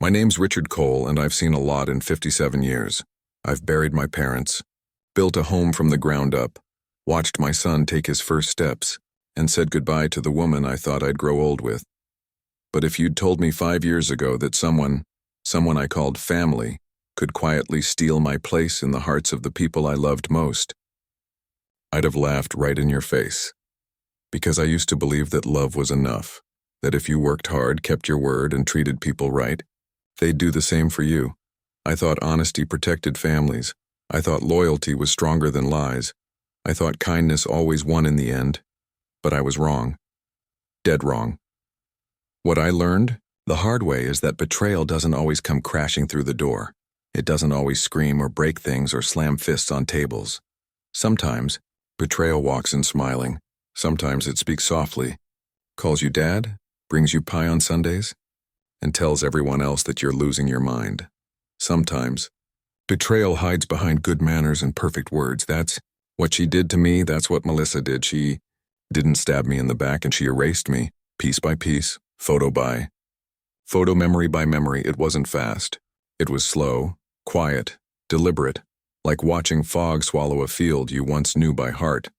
My name's Richard Cole, and I've seen a lot in 57 years. I've buried my parents, built a home from the ground up, watched my son take his first steps, and said goodbye to the woman I thought I'd grow old with. But if you'd told me 5 years ago that someone I called family, could quietly steal my place in the hearts of the people I loved most, I'd have laughed right in your face. Because I used to believe that love was enough, that if you worked hard, kept your word, and treated people right, they'd do the same for you. I thought honesty protected families. I thought loyalty was stronger than lies. I thought kindness always won in the end. But I was wrong. Dead wrong. What I learned the hard way is that betrayal doesn't always come crashing through the door. It doesn't always scream or break things or slam fists on tables. Sometimes, betrayal walks in smiling. Sometimes it speaks softly, calls you dad, brings you pie on Sundays, and tells everyone else that you're losing your mind. Sometimes, betrayal hides behind good manners and perfect words. That's what she did to me, that's what Melissa did. She didn't stab me in the back, and she erased me, piece by piece, photo by photo, memory by memory. It wasn't fast. It was slow, quiet, deliberate, like watching fog swallow a field you once knew by heart.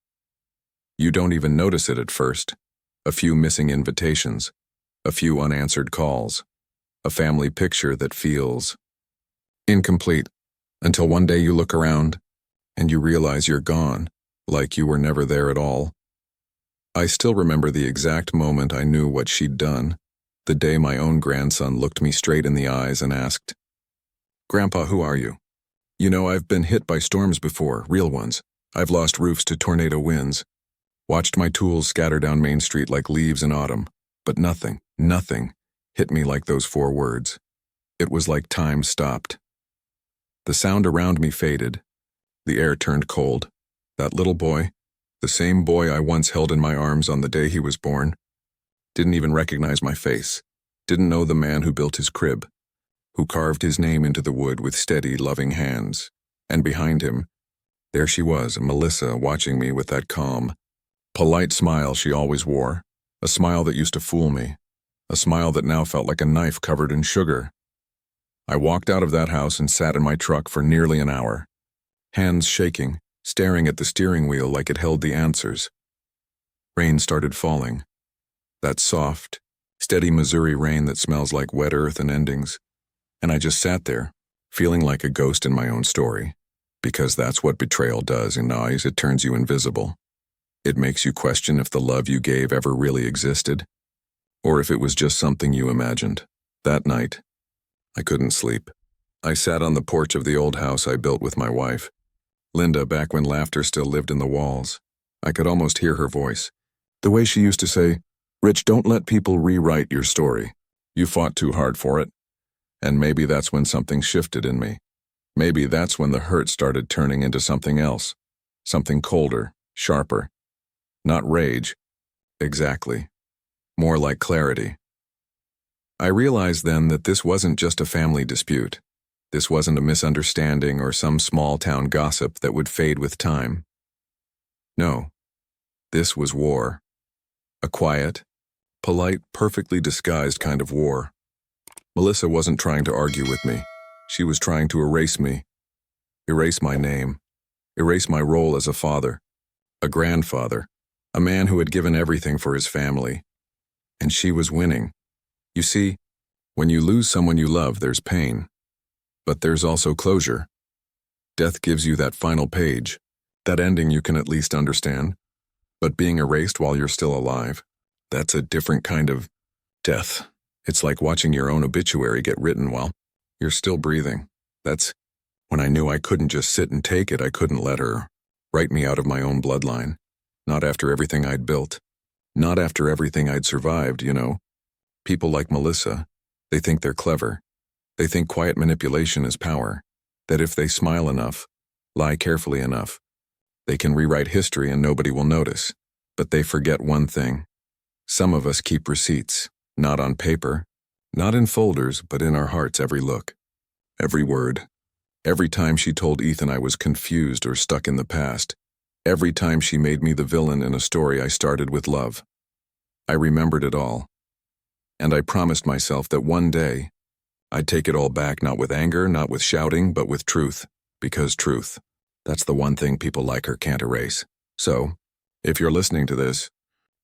You don't even notice it at first. A few missing invitations, a few unanswered calls, a family picture that feels incomplete, until one day you look around and you realize you're gone, like you were never there at all. I still remember the exact moment I knew what she'd done, the day my own grandson looked me straight in the eyes and asked, "Grandpa, who are you? You know, I've been hit by storms before, real ones. I've lost roofs to tornado winds. Watched my tools scatter down Main Street like leaves in autumn, but nothing hit me like those 4 words. It was like time stopped. The sound around me faded. The air turned cold. That little boy, the same boy I once held in my arms on the day he was born, didn't even recognize my face, didn't know the man who built his crib, who carved his name into the wood with steady, loving hands. And behind him, there she was, Melissa, watching me with that calm, polite smile she always wore, a smile that used to fool me, a smile that now felt like a knife covered in sugar. I walked out of that house and sat in my truck for nearly an hour, hands shaking, staring at the steering wheel like it held the answers. Rain started falling. That soft, steady Missouri rain that smells like wet earth and endings. And I just sat there, feeling like a ghost in my own story, because that's what betrayal does in eyes. It turns you invisible. It makes you question if the love you gave ever really existed, or if it was just something you imagined. That night, I couldn't sleep. I sat on the porch of the old house I built with my wife, Linda, back when laughter still lived in the walls. I could almost hear her voice. The way she used to say, "Rich, don't let people rewrite your story. You fought too hard for it." And maybe that's when something shifted in me. Maybe that's when the hurt started turning into something else, something colder, sharper. Not rage, exactly. More like clarity. I realized then that this wasn't just a family dispute. This wasn't a misunderstanding or some small-town gossip that would fade with time. No, this was war. A quiet, polite, perfectly disguised kind of war. Melissa wasn't trying to argue with me. She was trying to erase me. Erase my name. Erase my role as a father, a grandfather, a man who had given everything for his family. And she was winning. You see, when you lose someone you love, there's pain. But there's also closure. Death gives you that final page, that ending you can at least understand. But being erased while you're still alive, that's a different kind of death. It's like watching your own obituary get written while you're still breathing. That's when I knew I couldn't just sit and take it. I couldn't let her write me out of my own bloodline. Not after everything I'd built. Not after everything I'd survived, you know. People like Melissa, they think they're clever. They think quiet manipulation is power. That if they smile enough, lie carefully enough, they can rewrite history and nobody will notice. But they forget one thing. Some of us keep receipts, not on paper, not in folders, but in our hearts. Every look, every word. Every time she told Ethan I was confused or stuck in the past. Every time she made me the villain in a story I started with love. I remembered it all. And I promised myself that one day, I'd take it all back, not with anger, not with shouting, but with truth. Because truth, that's the one thing people like her can't erase. So, if you're listening to this,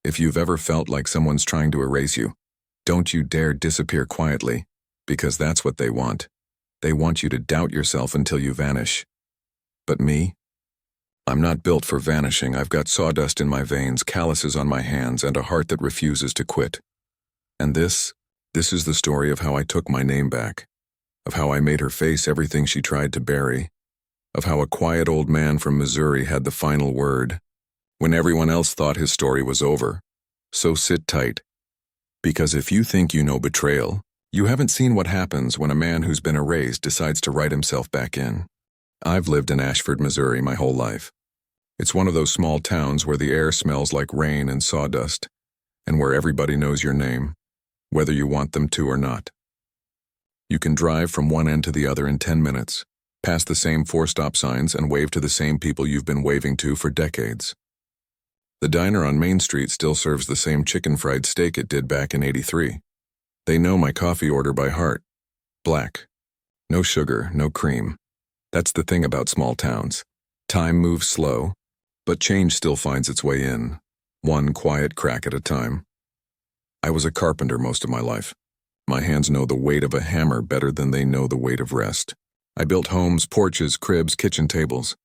if you've ever felt like someone's trying to erase you, don't you dare disappear quietly, because that's what they want. They want you to doubt yourself until you vanish. But me? I'm not built for vanishing. I've got sawdust in my veins, calluses on my hands, and a heart that refuses to quit. And this is the story of how I took my name back, of how I made her face everything she tried to bury, of how a quiet old man from Missouri had the final word, when everyone else thought his story was over. So sit tight. Because if you think you know betrayal, you haven't seen what happens when a man who's been erased decides to write himself back in. I've lived in Ashford, Missouri my whole life. It's one of those small towns where the air smells like rain and sawdust, and where everybody knows your name, whether you want them to or not. You can drive from one end to the other in 10 minutes, pass the same 4 stop signs, and wave to the same people you've been waving to for decades. The diner on Main Street still serves the same chicken fried steak it did back in '83. They know my coffee order by heart. Black. No sugar, no cream. That's the thing about small towns. Time moves slow, but change still finds its way in, one quiet crack at a time. I was a carpenter most of my life. My hands know the weight of a hammer better than they know the weight of rest. I built homes, porches, cribs, kitchen tables.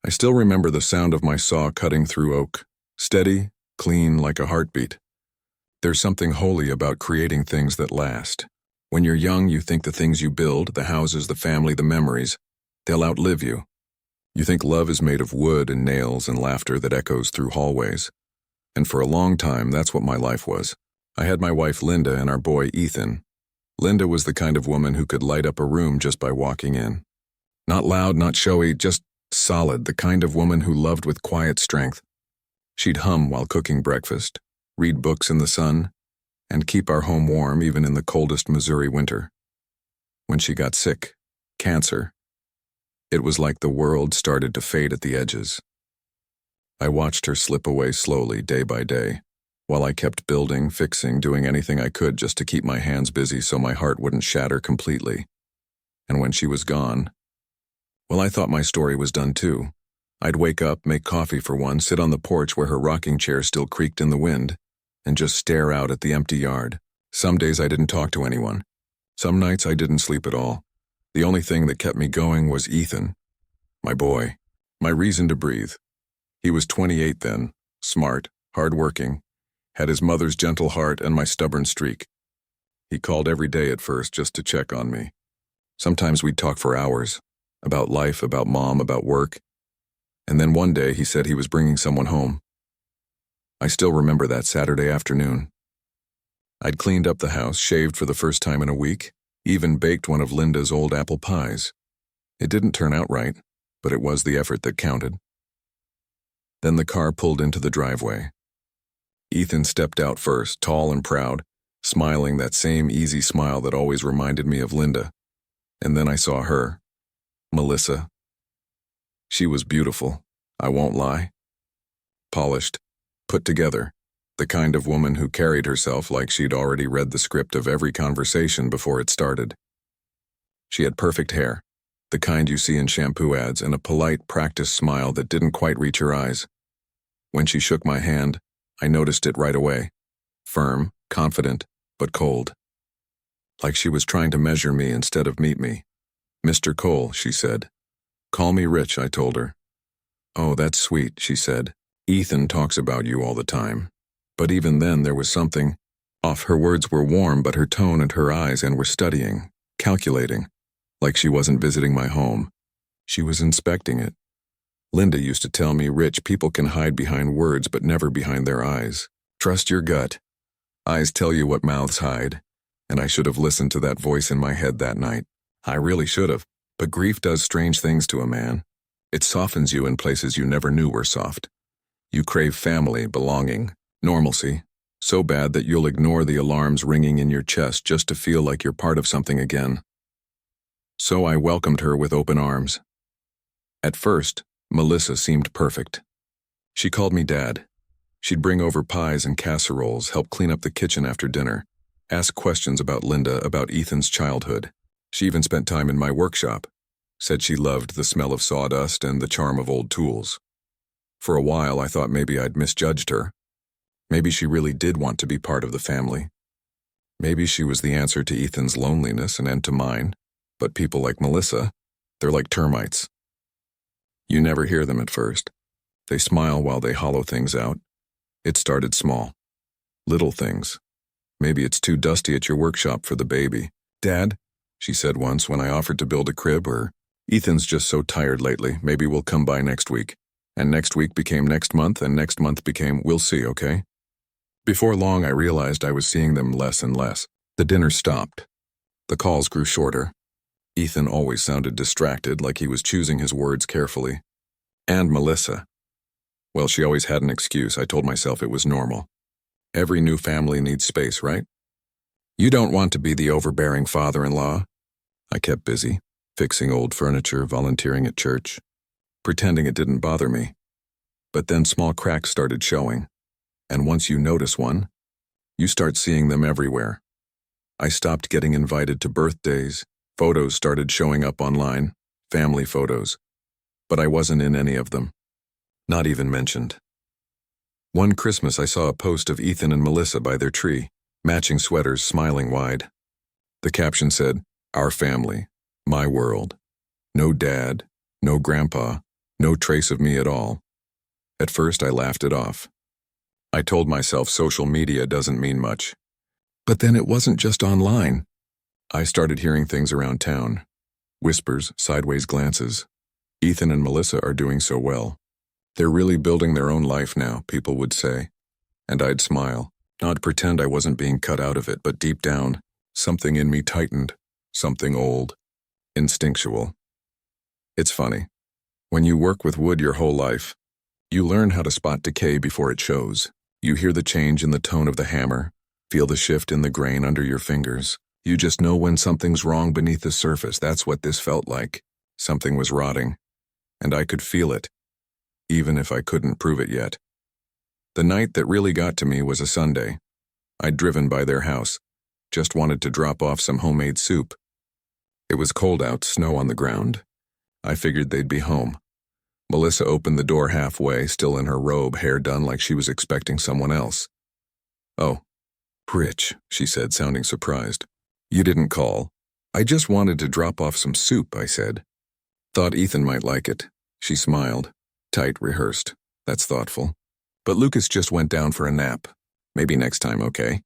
I still remember the sound of my saw cutting through oak, steady, clean, like a heartbeat. There's something holy about creating things that last. When you're young, you think the things you build, the houses, the family, the memories, they'll outlive you. You think love is made of wood and nails and laughter that echoes through hallways. And for a long time, that's what my life was. I had my wife Linda and our boy Ethan. Linda was the kind of woman who could light up a room just by walking in. Not loud, not showy, just solid, the kind of woman who loved with quiet strength. She'd hum while cooking breakfast, read books in the sun, and keep our home warm even in the coldest Missouri winter. When she got sick, cancer, it was like the world started to fade at the edges. I watched her slip away slowly, day by day, while I kept building, fixing, doing anything I could just to keep my hands busy so my heart wouldn't shatter completely. And when she was gone, well, I thought my story was done too. I'd wake up, make coffee for one, sit on the porch where her rocking chair still creaked in the wind, and just stare out at the empty yard. Some days I didn't talk to anyone. Some nights I didn't sleep at all. The only thing that kept me going was Ethan, my boy, my reason to breathe. He was 28 then, smart, hard-working, had his mother's gentle heart and my stubborn streak. He called every day at first just to check on me. Sometimes we'd talk for hours, about life, about mom, about work. And then one day he said he was bringing someone home. I still remember that Saturday afternoon. I'd cleaned up the house, shaved for the first time in a week, even baked one of Linda's old apple pies. It didn't turn out right, but it was the effort that counted. Then the car pulled into the driveway. Ethan stepped out first, tall and proud, smiling that same easy smile that always reminded me of Linda. And then I saw her, Melissa. She was beautiful, I won't lie. Polished, put together, the kind of woman who carried herself like she'd already read the script of every conversation before it started. She had perfect hair, the kind you see in shampoo ads, and a polite, practiced smile that didn't quite reach her eyes. When she shook my hand, I noticed it right away. Firm, confident, but cold. Like she was trying to measure me instead of meet me. "Mr. Cole," she said. "Call me Rich," I told her. "Oh, that's sweet," she said. "Ethan talks about you all the time." But even then there was something off. Her words were warm, but her tone and her eyes were studying, calculating, like she wasn't visiting my home. She was inspecting it. Linda used to tell me, "Rich, people can hide behind words, but never behind their eyes. Trust your gut. Eyes tell you what mouths hide." And I should have listened to that voice in my head that night. I really should have. But grief does strange things to a man. It softens you in places you never knew were soft. You crave family, belonging, normalcy, so bad that you'll ignore the alarms ringing in your chest just to feel like you're part of something again. So I welcomed her with open arms. At first, Melissa seemed perfect. She called me Dad. She'd bring over pies and casseroles, help clean up the kitchen after dinner, ask questions about Linda, about Ethan's childhood. She even spent time in my workshop, said she loved the smell of sawdust and the charm of old tools. For a while, I thought maybe I'd misjudged her. Maybe she really did want to be part of the family. Maybe she was the answer to Ethan's loneliness and to mine. But people like Melissa, they're like termites. You never hear them at first. They smile while they hollow things out. It started small. Little things. Maybe it's too dusty at your workshop for the baby. Dad, she said once when I offered to build a crib, or Ethan's just so tired lately, maybe we'll come by next week. And next week became next month, and next month became we'll see, okay? Before long, I realized I was seeing them less and less. The dinner stopped. The calls grew shorter. Ethan always sounded distracted, like he was choosing his words carefully. And Melissa. Well, she always had an excuse. I told myself it was normal. Every new family needs space, right? You don't want to be the overbearing father-in-law. I kept busy, fixing old furniture, volunteering at church, pretending it didn't bother me. But then small cracks started showing. And once you notice one, you start seeing them everywhere. I stopped getting invited to birthdays. Photos started showing up online, family photos. But I wasn't in any of them. Not even mentioned. One Christmas I saw a post of Ethan and Melissa by their tree, matching sweaters, smiling wide. The caption said, "Our family, my world. No dad, no grandpa, no trace of me at all." At first I laughed it off. I told myself social media doesn't mean much. But then it wasn't just online. I started hearing things around town. Whispers, sideways glances. Ethan and Melissa are doing so well. They're really building their own life now, people would say. And I'd smile, not pretend I wasn't being cut out of it, but deep down, something in me tightened, something old, instinctual. It's funny. When you work with wood your whole life, you learn how to spot decay before it shows. You hear the change in the tone of the hammer, feel the shift in the grain under your fingers. You just know when something's wrong beneath the surface. That's what this felt like. Something was rotting, and I could feel it, even if I couldn't prove it yet. The night that really got to me was a Sunday. I'd driven by their house, just wanted to drop off some homemade soup. It was cold out, snow on the ground. I figured they'd be home. Melissa opened the door halfway, still in her robe, hair done like she was expecting someone else. "Oh, Rich," she said, sounding surprised. "You didn't call." "I just wanted to drop off some soup," I said. "Thought Ethan might like it." She smiled. Tight, rehearsed. That's thoughtful. "But Lucas just went down for a nap. Maybe next time, okay?"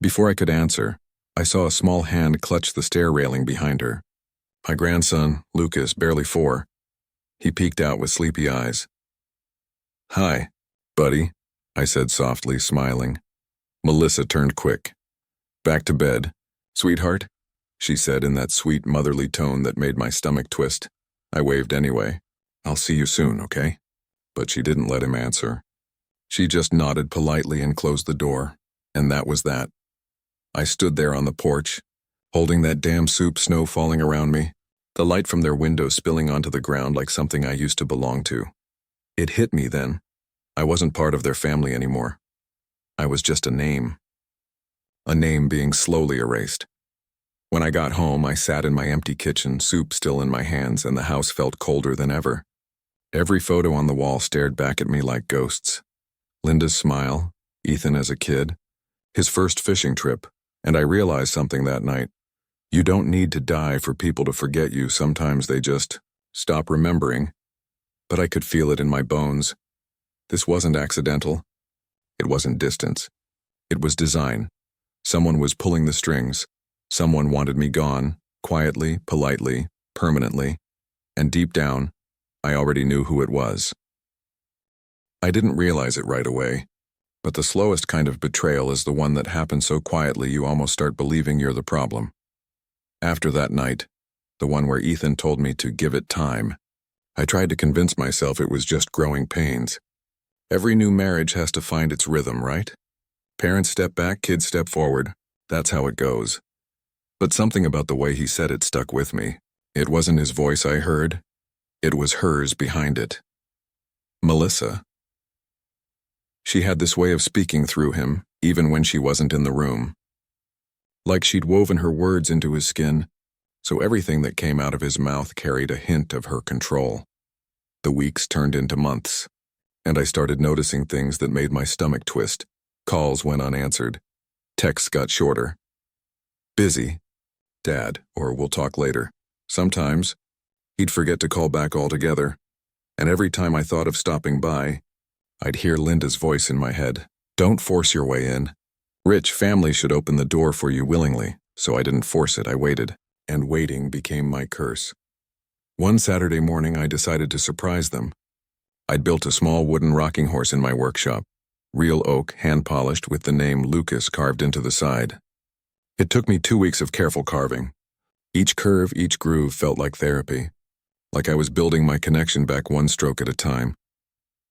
Before I could answer, I saw a small hand clutch the stair railing behind her. My grandson, Lucas, barely 4. He peeked out with sleepy eyes. "Hi, buddy," I said softly, smiling. Melissa turned quick. "Back to bed, sweetheart?" she said in that sweet motherly tone that made my stomach twist. I waved anyway. "I'll see you soon, okay?" But she didn't let him answer. She just nodded politely and closed the door, and that was that. I stood there on the porch, holding that damn soup, snow falling around me, the light from their window spilling onto the ground like something I used to belong to. It hit me then. I wasn't part of their family anymore. I was just a name. A name being slowly erased. When I got home, I sat in my empty kitchen, soup still in my hands, and the house felt colder than ever. Every photo on the wall stared back at me like ghosts. Linda's smile, Ethan as a kid, his first fishing trip, and I realized something that night. You don't need to die for people to forget you. Sometimes they just stop remembering. But I could feel it in my bones. This wasn't accidental. It wasn't distance. It was design. Someone was pulling the strings. Someone wanted me gone, quietly, politely, permanently. And deep down, I already knew who it was. I didn't realize it right away. But the slowest kind of betrayal is the one that happens so quietly you almost start believing you're the problem. After that night, the one where Ethan told me to give it time, I tried to convince myself it was just growing pains. Every new marriage has to find its rhythm, right? Parents step back, kids step forward. That's how it goes. But something about the way he said it stuck with me. It wasn't his voice I heard. It was hers behind it. Melissa. She had this way of speaking through him, even when she wasn't in the room. Like she'd woven her words into his skin, so everything that came out of his mouth carried a hint of her control. The weeks turned into months, and I started noticing things that made my stomach twist. Calls went unanswered. Texts got shorter. Busy. Dad, or we'll talk later. Sometimes, he'd forget to call back altogether, and every time I thought of stopping by, I'd hear Linda's voice in my head. Don't force your way in. Rich family should open the door for you willingly, so I didn't force it, I waited, and waiting became my curse. One Saturday morning, I decided to surprise them. I'd built a small wooden rocking horse in my workshop, real oak, hand-polished with the name Lucas carved into the side. It took me 2 weeks of careful carving. Each curve, each groove felt like therapy, like I was building my connection back one stroke at a time.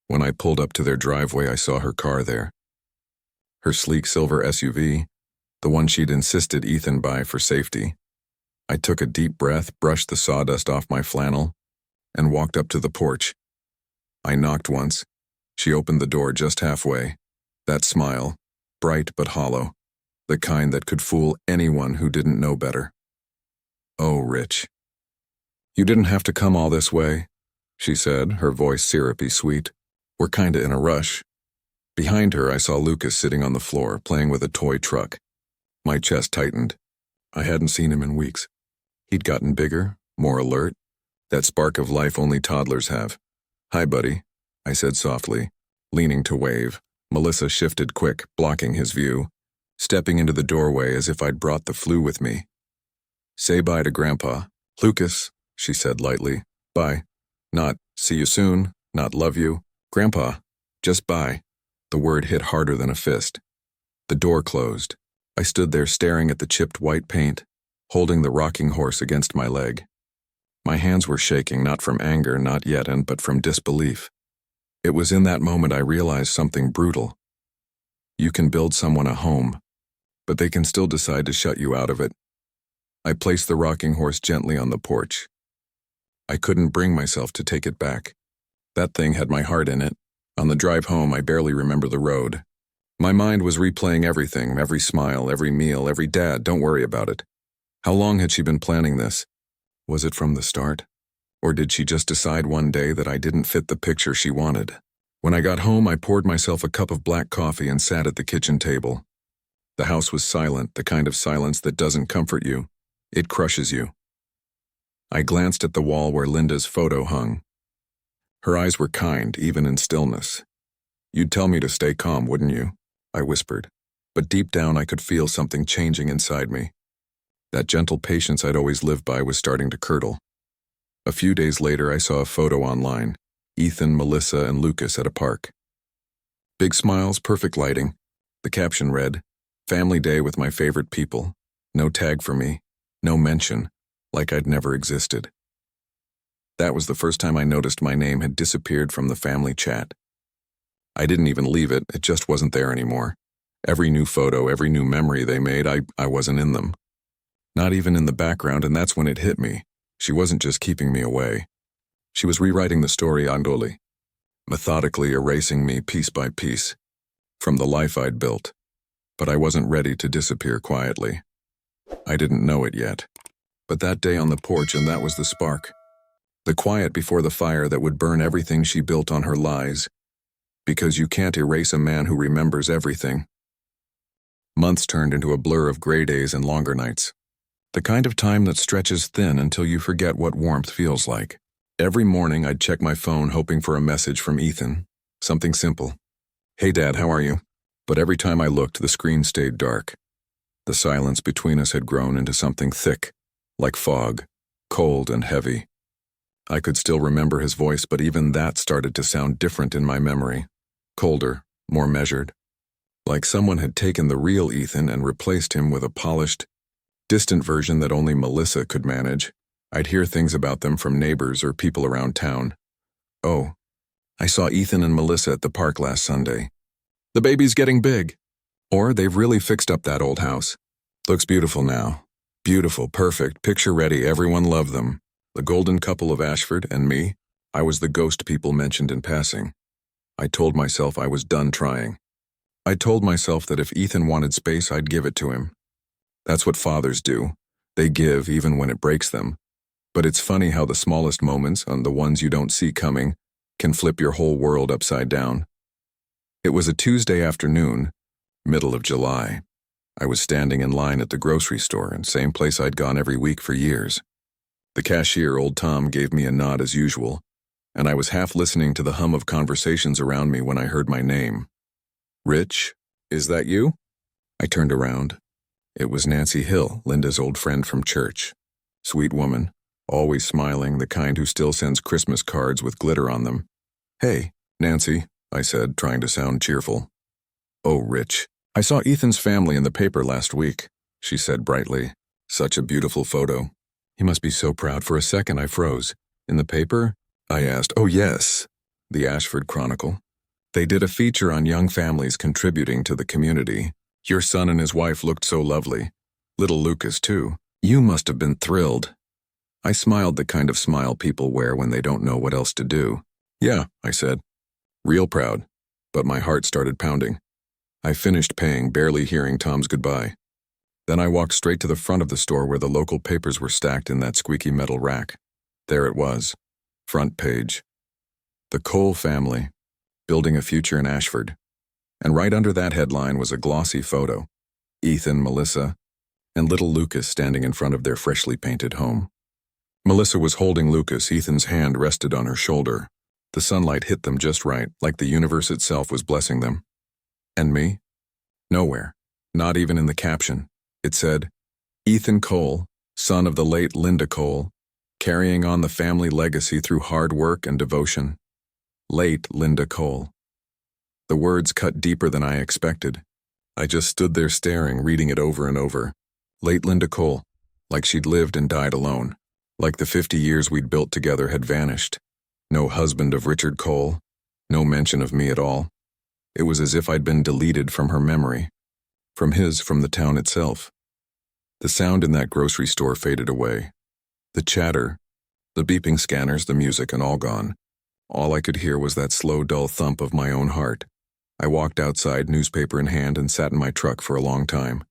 When I pulled up to their driveway, I saw her car there. Her sleek silver SUV, the one she'd insisted Ethan buy for safety. I took a deep breath, brushed the sawdust off my flannel, and walked up to the porch. I knocked once. She opened the door just halfway. That smile, bright but hollow, the kind that could fool anyone who didn't know better. Oh, Rich. You didn't have to come all this way, she said, her voice syrupy sweet. We're kinda in a rush. Behind her, I saw Lucas sitting on the floor, playing with a toy truck. My chest tightened. I hadn't seen him in weeks. He'd gotten bigger, more alert, that spark of life only toddlers have. Hi, buddy, I said softly, leaning to wave. Melissa shifted quick, blocking his view, stepping into the doorway as if I'd brought the flu with me. Say bye to Grandpa. Lucas, she said lightly. Bye. Not, see you soon, not love you. Grandpa, just bye. The word hit harder than a fist. The door closed. I stood there staring at the chipped white paint, holding the rocking horse against my leg. My hands were shaking, not from anger, not yet, but from disbelief. It was in that moment I realized something brutal. You can build someone a home, but they can still decide to shut you out of it. I placed the rocking horse gently on the porch. I couldn't bring myself to take it back. That thing had my heart in it. On the drive home, I barely remember the road. My mind was replaying everything, every smile, every meal, every dad, don't worry about it. How long had she been planning this? Was it from the start? Or did she just decide one day that I didn't fit the picture she wanted? When I got home, I poured myself a cup of black coffee and sat at the kitchen table. The house was silent, the kind of silence that doesn't comfort you. It crushes you. I glanced at the wall where Linda's photo hung. Her eyes were kind, even in stillness. You'd tell me to stay calm, wouldn't you? I whispered. But deep down I could feel something changing inside me. That gentle patience I'd always lived by was starting to curdle. A few days later I saw a photo online. Ethan, Melissa, and Lucas at a park. Big smiles, perfect lighting. The caption read, "Family day with my favorite people. No tag for me. No mention. Like I'd never existed." That was the first time I noticed my name had disappeared from the family chat. I didn't even leave it, it just wasn't there anymore. Every new photo, every new memory they made, I wasn't in them. Not even in the background, and that's when it hit me. She wasn't just keeping me away. She was rewriting the story andoli, methodically erasing me piece by piece, from the life I'd built. But I wasn't ready to disappear quietly. I didn't know it yet. But that day on the porch, and that was the spark. The quiet before the fire that would burn everything she built on her lies. Because you can't erase a man who remembers everything. Months turned into a blur of gray days and longer nights. The kind of time that stretches thin until you forget what warmth feels like. Every morning I'd check my phone hoping for a message from Ethan. Something simple. Hey Dad, how are you? But every time I looked, the screen stayed dark. The silence between us had grown into something thick, like fog, cold and heavy. I could still remember his voice, but even that started to sound different in my memory. Colder, more measured. Like someone had taken the real Ethan and replaced him with a polished, distant version that only Melissa could manage. I'd hear things about them from neighbors or people around town. Oh, I saw Ethan and Melissa at the park last Sunday. The baby's getting big. Or they've really fixed up that old house. Looks beautiful now. Beautiful, perfect, picture ready, everyone loved them. The golden couple of Ashford and me, I was the ghost people mentioned in passing. I told myself I was done trying. I told myself that if Ethan wanted space, I'd give it to him. That's what fathers do. They give even when it breaks them. But it's funny how the smallest moments, and the ones you don't see coming, can flip your whole world upside down. It was a Tuesday afternoon, middle of July. I was standing in line at the grocery store, and same place I'd gone every week for years. The cashier, old Tom, gave me a nod as usual, and I was half listening to the hum of conversations around me when I heard my name. "Rich, is that you?" I turned around. It was Nancy Hill, Linda's old friend from church. Sweet woman, always smiling, the kind who still sends Christmas cards with glitter on them. "Hey, Nancy," I said, trying to sound cheerful. "Oh, Rich, I saw Ethan's family in the paper last week," she said brightly. "Such a beautiful photo. He must be so proud." For a second I froze. "In the paper?" I asked. "Oh, yes, the Ashford Chronicle. They did a feature on young families contributing to the community. Your son and his wife looked so lovely. Little Lucas, too. You must have been thrilled." I smiled the kind of smile people wear when they don't know what else to do. "Yeah," I said. "Real proud." But my heart started pounding. I finished paying, barely hearing Tom's goodbye. Then I walked straight to the front of the store where the local papers were stacked in that squeaky metal rack. There it was. Front page. The Cole family, building a future in Ashford. And right under that headline was a glossy photo. Ethan, Melissa, and little Lucas standing in front of their freshly painted home. Melissa was holding Lucas. Ethan's hand rested on her shoulder. The sunlight hit them just right, like the universe itself was blessing them. And me? Nowhere. Not even in the caption. It said, "Ethan Cole, son of the late Linda Cole, carrying on the family legacy through hard work and devotion. Late Linda Cole." The words cut deeper than I expected. I just stood there staring, reading it over and over. Late Linda Cole, like she'd lived and died alone. Like the 50 years we'd built together had vanished. No husband of Richard Cole, no mention of me at all. It was as if I'd been deleted from her memory. From the town itself. The sound in that grocery store faded away. The chatter, the beeping scanners, the music, and all gone. All I could hear was that slow, dull thump of my own heart. I walked outside, newspaper in hand, and sat in my truck for a long time.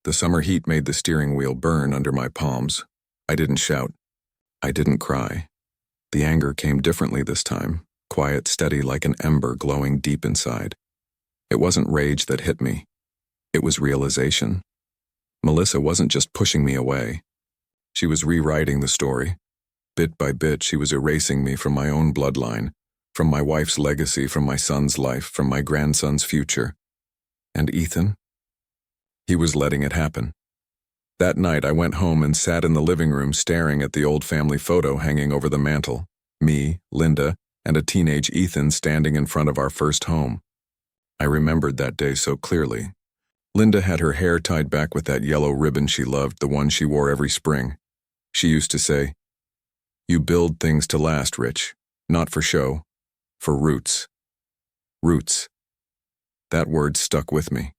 The summer heat made the steering wheel burn under my palms. I didn't shout. I didn't cry. The anger came differently this time, quiet, steady, like an ember glowing deep inside. It wasn't rage that hit me. It was realization. Melissa wasn't just pushing me away. She was rewriting the story. Bit by bit, she was erasing me from my own bloodline, from my wife's legacy, from my son's life, from my grandson's future. And Ethan? He was letting it happen. That night, I went home and sat in the living room staring at the old family photo hanging over the mantel. Me, Linda, and a teenage Ethan standing in front of our first home. I remembered that day so clearly. Linda had her hair tied back with that yellow ribbon she loved, the one she wore every spring. She used to say, "You build things to last, Rich, not for show, for roots." Roots. That word stuck with me.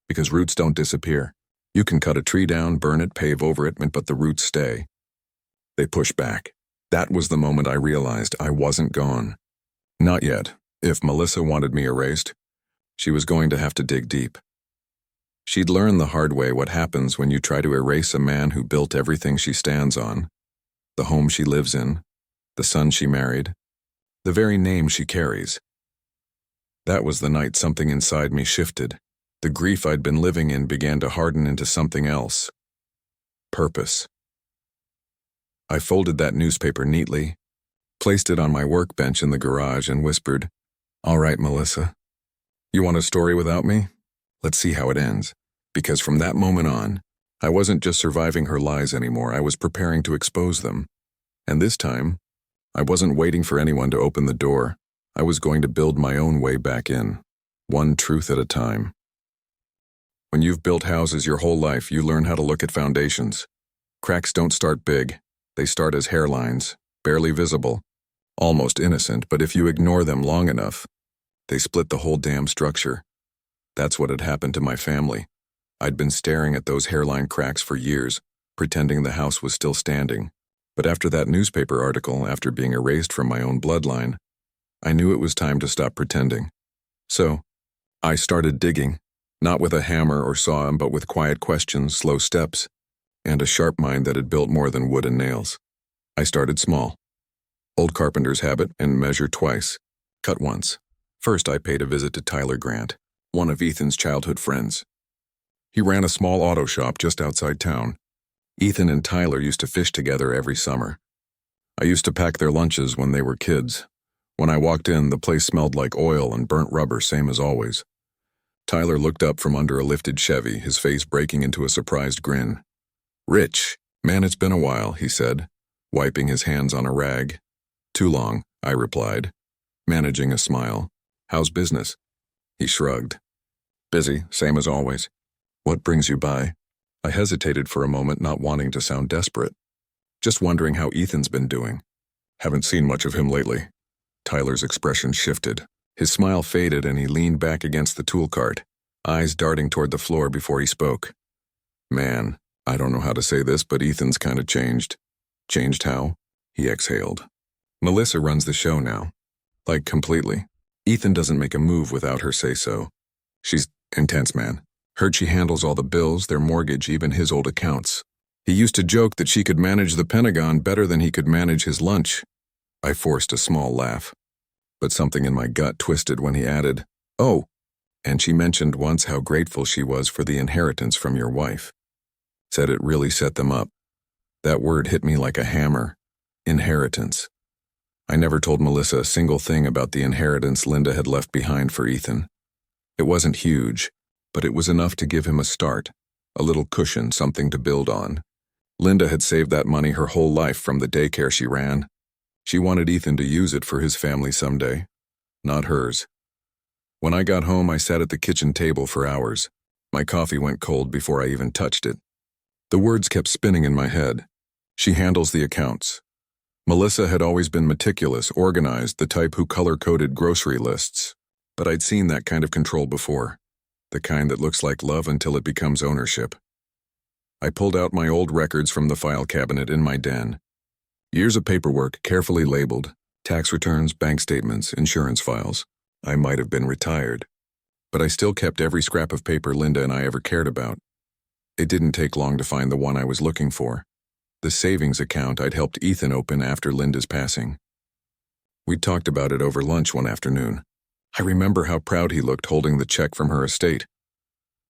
Because roots don't disappear. You can cut a tree down, burn it, pave over it, but the roots stay. They push back. That was the moment I realized I wasn't gone. Not yet. If Melissa wanted me erased, she was going to have to dig deep. She'd learned the hard way what happens when you try to erase a man who built everything she stands on, the home she lives in, the son she married, the very name she carries. That was the night something inside me shifted. The grief I'd been living in began to harden into something else. Purpose. I folded that newspaper neatly, placed it on my workbench in the garage, and whispered, "All right, Melissa. You want a story without me? Let's see how it ends." Because from that moment on, I wasn't just surviving her lies anymore, I was preparing to expose them. And this time, I wasn't waiting for anyone to open the door. I was going to build my own way back in, one truth at a time. When you've built houses your whole life, you learn how to look at foundations. Cracks don't start big. They start as hairlines, barely visible, almost innocent, but if you ignore them long enough, they split the whole damn structure. That's what had happened to my family. I'd been staring at those hairline cracks for years, pretending the house was still standing. But after that newspaper article, after being erased from my own bloodline, I knew it was time to stop pretending. So, I started digging, not with a hammer or saw, but with quiet questions, slow steps. and a sharp mind that had built more than wood and nails. I started small. Old carpenter's habit and measure twice, cut once. First, I paid a visit to Tyler Grant, one of Ethan's childhood friends. He ran a small auto shop just outside town. Ethan and Tyler used to fish together every summer. I used to pack their lunches when they were kids. When I walked in, the place smelled like oil and burnt rubber, same as always. Tyler looked up from under a lifted Chevy, his face breaking into a surprised grin. "Rich, man, it's been a while," he said, wiping his hands on a rag. "Too long," I replied, managing a smile. "How's business?" He shrugged. "Busy, same as always." "What brings you by?" I hesitated for a moment, not wanting to sound desperate. "Just wondering how Ethan's been doing." "Haven't seen much of him lately." Tyler's expression shifted. His smile faded and he leaned back against the tool cart, eyes darting toward the floor before he spoke. "Man, I don't know how to say this, but Ethan's kind of changed." "Changed how?" He exhaled. "Melissa runs the show now. Like, completely. Ethan doesn't make a move without her say-so. She's intense, man. Heard she handles all the bills, their mortgage, even his old accounts. He used to joke that she could manage the Pentagon better than he could manage his lunch." I forced a small laugh, but something in my gut twisted when he added, "Oh, and she mentioned once how grateful she was for the inheritance from your wife. Said it really set them up." That word hit me like a hammer. Inheritance. I never told Melissa a single thing about the inheritance Linda had left behind for Ethan. It wasn't huge, but it was enough to give him a start, a little cushion, something to build on. Linda had saved that money her whole life from the daycare she ran. She wanted Ethan to use it for his family someday, not hers. When I got home, I sat at the kitchen table for hours. My coffee went cold before I even touched it. The words kept spinning in my head. She handles the accounts. Melissa had always been meticulous, organized, the type who color-coded grocery lists. But I'd seen that kind of control before, the kind that looks like love until it becomes ownership. I pulled out my old records from the file cabinet in my den. Years of paperwork, carefully labeled, tax returns, bank statements, insurance files. I might have been retired, but I still kept every scrap of paper Linda and I ever cared about. It didn't take long to find the one I was looking for, the savings account I'd helped Ethan open after Linda's passing. We talked about it over lunch one afternoon. I remember how proud he looked holding the check from her estate.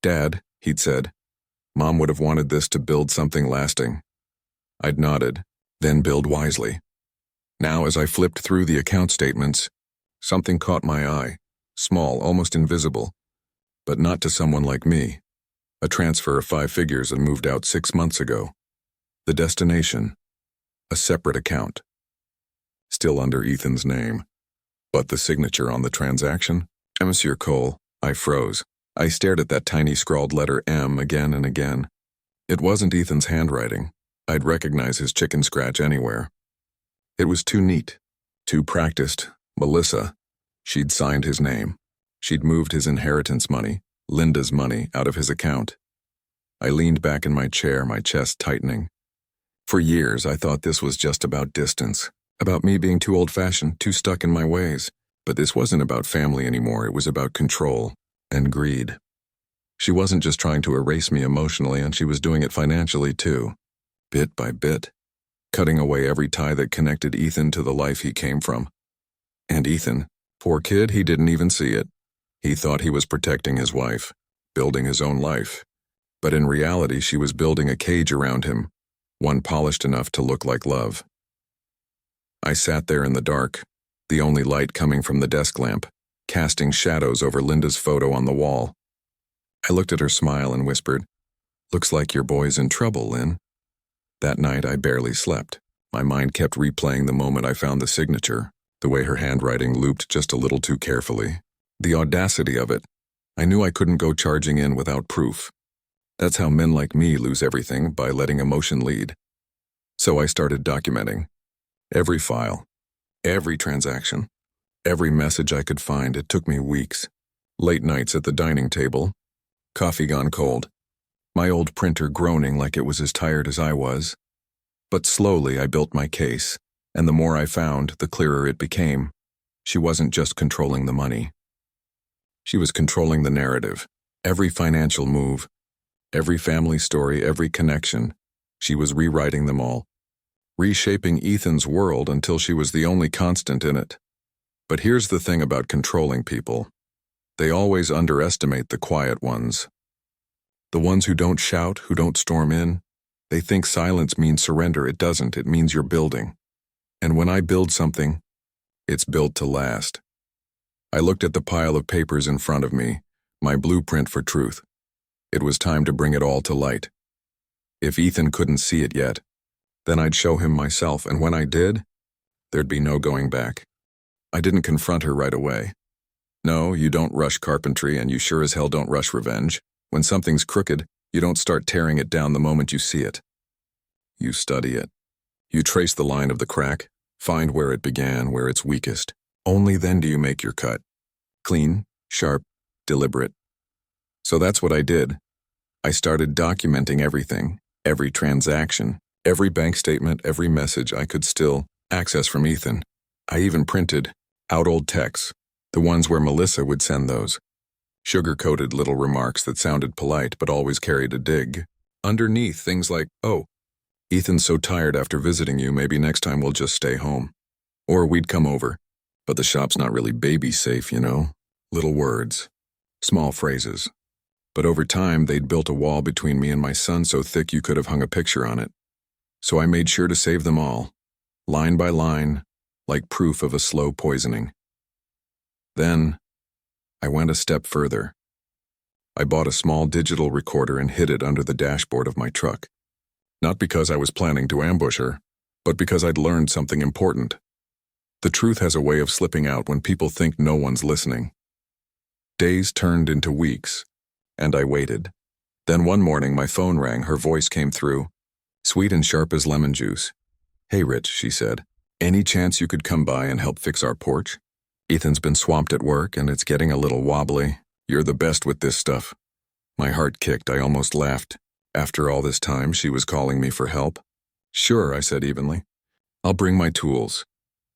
"Dad," he'd said, "Mom would have wanted this to build something lasting." I'd nodded, then build wisely. Now, as I flipped through the account statements, something caught my eye, small, almost invisible, but not to someone like me. A transfer of 5 figures and moved out 6 months ago. The destination, a separate account. Still under Ethan's name. But the signature on the transaction? Monsieur Cole. I froze. I stared at that tiny scrawled letter M again and again. It wasn't Ethan's handwriting. I'd recognize his chicken scratch anywhere. It was too neat, too practiced. Melissa. She'd signed his name. She'd moved his inheritance money, Linda's money, out of his account. I leaned back in my chair, my chest tightening. For years, I thought this was just about distance, about me being too old-fashioned, too stuck in my ways. But this wasn't about family anymore. It was about control and greed. She wasn't just trying to erase me emotionally, and she was doing it financially too. Bit by bit, cutting away every tie that connected Ethan to the life he came from. And Ethan, poor kid, he didn't even see it. He thought he was protecting his wife, building his own life. But in reality, she was building a cage around him, one polished enough to look like love. I sat there in the dark, the only light coming from the desk lamp, casting shadows over Linda's photo on the wall. I looked at her smile and whispered, "Looks like your boy's in trouble, Lynn." That night, I barely slept. My mind kept replaying the moment I found the signature, the way her handwriting looped just a little too carefully. The audacity of it. I knew I couldn't go charging in without proof. That's how men like me lose everything, by letting emotion lead. So I started documenting. Every file, every transaction, every message I could find. It took me weeks. Late nights at the dining table, coffee gone cold, my old printer groaning like it was as tired as I was. But slowly I built my case, and the more I found, the clearer it became. She wasn't just controlling the money. She was controlling the narrative, every financial move, every family story, every connection. She was rewriting them all, reshaping Ethan's world until she was the only constant in it. But here's the thing about controlling people. They always underestimate the quiet ones. The ones who don't shout, who don't storm in. They think silence means surrender. It doesn't. It means you're building. And when I build something, it's built to last. I looked at the pile of papers in front of me, my blueprint for truth. It was time to bring it all to light. If Ethan couldn't see it yet, then I'd show him myself, and when I did, there'd be no going back. I didn't confront her right away. No, you don't rush carpentry, and you sure as hell don't rush revenge. When something's crooked, you don't start tearing it down the moment you see it. You study it. You trace the line of the crack, find where it began, where it's weakest. Only then do you make your cut. Clean, sharp, deliberate. So that's what I did. I started documenting everything, every transaction, every bank statement, every message I could still access from Ethan. I even printed out old texts, the ones where Melissa would send those. Sugar-coated little remarks that sounded polite but always carried a dig. Underneath, things like, "Oh, Ethan's so tired after visiting you, maybe next time we'll just stay home." Or we'd come over, but the shop's not really baby-safe, you know? Little words, small phrases. But over time, they'd built a wall between me and my son so thick you could have hung a picture on it. So I made sure to save them all, line by line, like proof of a slow poisoning. Then, I went a step further. I bought a small digital recorder and hid it under the dashboard of my truck. Not because I was planning to ambush her, but because I'd learned something important. The truth has a way of slipping out when people think no one's listening. Days turned into weeks, and I waited. Then one morning my phone rang, her voice came through, sweet and sharp as lemon juice. "Hey Rich," she said, "any chance you could come by and help fix our porch? Ethan's been swamped at work and it's getting a little wobbly. You're the best with this stuff." My heart kicked, I almost laughed. After all this time, she was calling me for help. "Sure," I said evenly. "I'll bring my tools."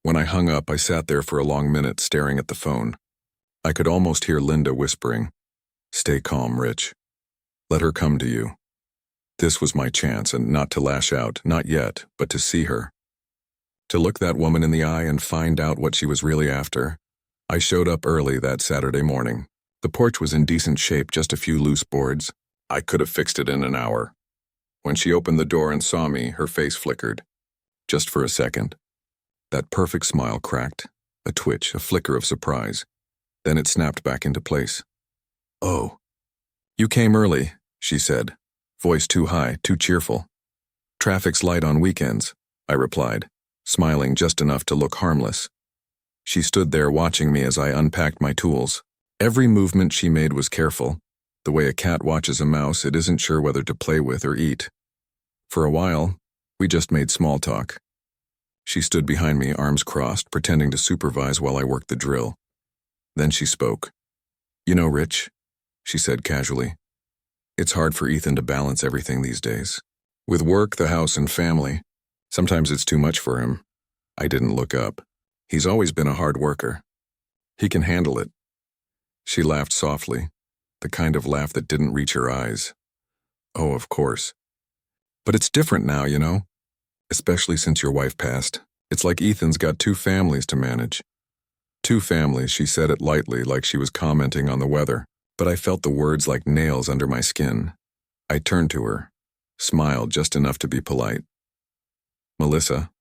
When I hung up, I sat there for a long minute staring at the phone. I could almost hear Linda whispering, "Stay calm, Rich. Let her come to you." This was my chance, and not to lash out, not yet, but to see her. To look that woman in the eye and find out what she was really after. I showed up early that Saturday morning. The porch was in decent shape, just a few loose boards. I could have fixed it in an hour. When she opened the door and saw me, her face flickered. Just for a second. That perfect smile cracked, a twitch, a flicker of surprise. Then it snapped back into place. "Oh, you came early," she said, voice too high, too cheerful. "Traffic's light on weekends," I replied, smiling just enough to look harmless. She stood there watching me as I unpacked my tools. Every movement she made was careful. The way a cat watches a mouse it isn't sure whether to play with or eat. For a while, we just made small talk. She stood behind me, arms crossed, pretending to supervise while I worked the drill. Then she spoke. "You know, Rich," she said casually, "it's hard for Ethan to balance everything these days. With work, the house, and family, sometimes it's too much for him." I didn't look up. "He's always been a hard worker. He can handle it." She laughed softly, the kind of laugh that didn't reach her eyes. "Oh, of course. But it's different now, you know? Especially since your wife passed. It's like Ethan's got two families to manage." "Two families," she said it lightly, like she was commenting on the weather, but I felt the words like nails under my skin. I turned to her, smiled just enough to be polite. "Melissa,"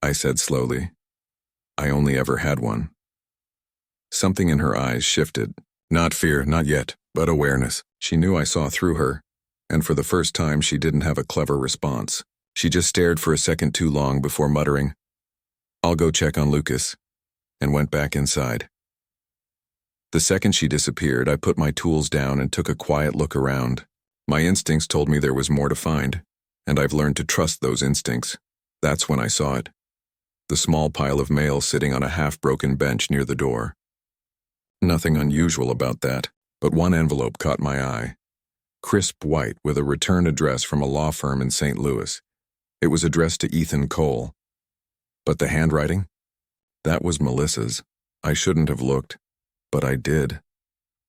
I said slowly, "I only ever had one." Something in her eyes shifted. Not fear, not yet, but awareness. She knew I saw through her, and for the first time she didn't have a clever response. She just stared for a second too long before muttering, "I'll go check on Lucas," and went back inside. The second she disappeared, I put my tools down and took a quiet look around. My instincts told me there was more to find, and I've learned to trust those instincts. That's when I saw it. The small pile of mail sitting on a half-broken bench near the door. Nothing unusual about that, but one envelope caught my eye. Crisp white with a return address from a law firm in St. Louis. It was addressed to Ethan Cole. But the handwriting? That was Melissa's. I shouldn't have looked, but I did.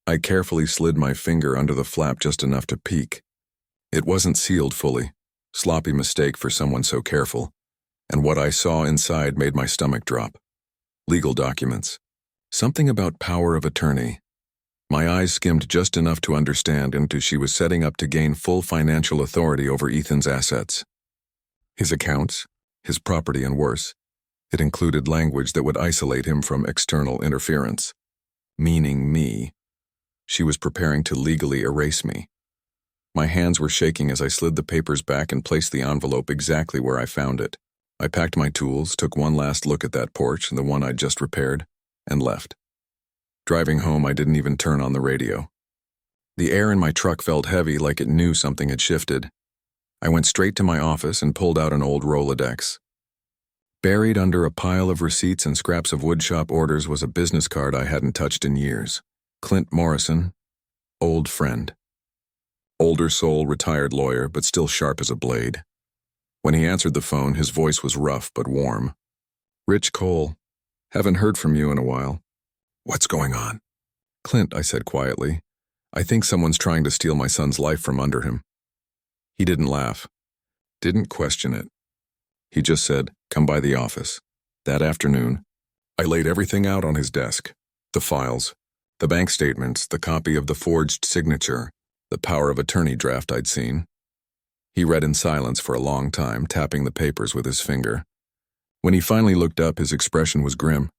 I carefully slid my finger under the flap just enough to peek. It wasn't sealed fully, Sloppy mistake for someone so careful. And what I saw inside made my stomach drop. Legal documents. Something about power of attorney. My eyes skimmed just enough to understand into she was setting up to gain full financial authority over Ethan's assets. His accounts, his property, and worse. It included language that would isolate him from external interference. Meaning me. She was preparing to legally erase me. My hands were shaking as I slid the papers back and placed the envelope exactly where I found it. I packed my tools, took one last look at that porch, the one I'd just repaired, and left. Driving home, I didn't even turn on the radio. The air in my truck felt heavy, like it knew something had shifted. I went straight to my office and pulled out an old Rolodex. Buried under a pile of receipts and scraps of woodshop orders was a business card I hadn't touched in years. Clint Morrison, old friend. Older soul, retired lawyer, but still sharp as a blade. When he answered the phone, his voice was rough but warm. "Rich Cole, haven't heard from you in a while." "What's going on?" "Clint," I said quietly, "I think someone's trying to steal my son's life from under him." He didn't laugh. Didn't question it. He just said, "Come by the office." That afternoon, I laid everything out on his desk. The files, the bank statements, the copy of the forged signature, the power of attorney draft I'd seen. He read in silence for a long time, tapping the papers with his finger. When he finally looked up, his expression was grim.